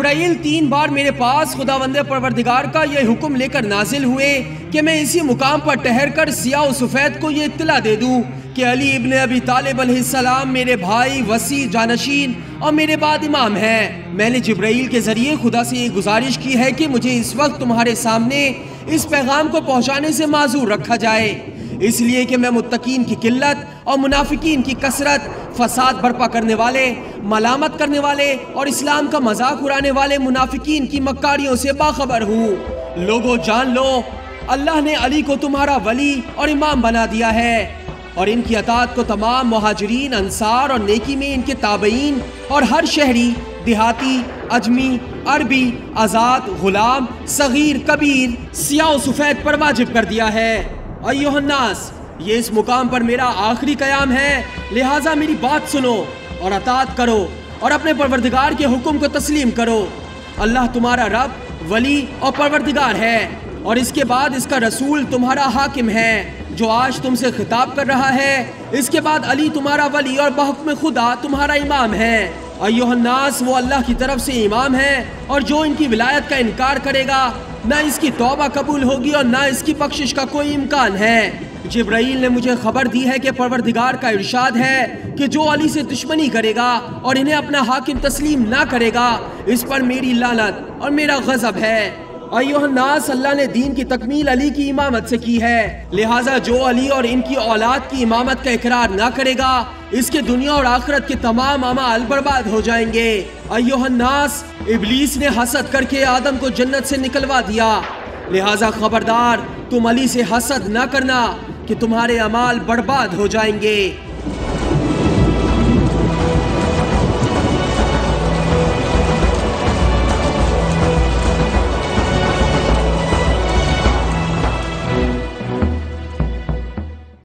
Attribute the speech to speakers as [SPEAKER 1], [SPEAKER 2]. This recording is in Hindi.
[SPEAKER 1] जिब्राइल 3 बार मेरे पास खुदावंद परवरदिगार का ये हुक्म लेकर नाजिल हुए कि मैं इसी मुकाम पर ठहर कर सियाह और सफ़ेद को ये इत्तला दे दूँ कि अली इब्न अबी तालिब अलैहिस्सलाम मेरे भाई, वसी, जानशीन और मेरे बाद इमाम हैं। मैंने जिब्राइल के ज़रिए खुदा से ये गुजारिश की है कि मुझे इस वक्त तुम्हारे सामने इस पैगाम को पहुँचाने से माजूर रखा जाए, इसलिए कि मैं मुत्तकीन की किल्लत और मुनाफिकीन की कसरत, फसाद बर्पा करने वाले, मलामत करने वाले और इस्लाम का मजाक उड़ाने वाले मुनाफिकीन की मक्कारियों से बाखबर हूँ। लोगों जान लो, अल्लाह ने अली को तुम्हारा वली और इमाम बना दिया है और इनकी अताअत को तमाम मुहाजिरीन, अंसार और नेकी में इनके ताबईन और हर शहरी, देहाती, अजमी, अरबी, आज़ाद, गुलाम, सगीर, कबीर, सियाह सफ़ेद पर वाजिब कर दिया है। अय्युहन्नास, ये इस मुकाम पर मेरा आखिरी कयाम है, लिहाजा मेरी बात सुनो और अताअत करो और अपने परवरदिगार के हुक्म को तस्लीम करो। अल्लाह तुम्हारा रब, वली और परवरदिगार है और इसके बाद इसका रसूल तुम्हारा हाकिम है जो आज तुमसे खिताब कर रहा है। इसके बाद अली तुम्हारा वली और बहुक्म खुदा तुम्हारा इमाम है। अय्युहन्नास, वो अल्लाह की तरफ से इमाम है और जो इनकी विलायत का इनकार करेगा ना इसकी तौबा कबूल होगी और ना इसकी बख्शिश का कोई इम्कान है। जिब्राइल ने मुझे खबर दी है कि परवरदिगार का इरशाद है कि जो अली से दुश्मनी करेगा और इन्हें अपना हाकिम तस्लीम ना करेगा, इस पर मेरी लानत और मेरा गजब है। अय्युहन्नास, अल्लाह ने दीन की तकमील अली की इमामत से की है, लिहाजा जो अली और इनकी औलाद की इमामत का इकरार ना करेगा, इसके दुनिया और आखिरत के तमाम अमाल बर्बाद हो जाएंगे। अय्युहन्नास, इब्लीस ने हसद करके आदम को जन्नत से निकलवा दिया, लिहाजा खबरदार तुम अली से हसद ना करना कि तुम्हारे अमाल बर्बाद हो जाएंगे।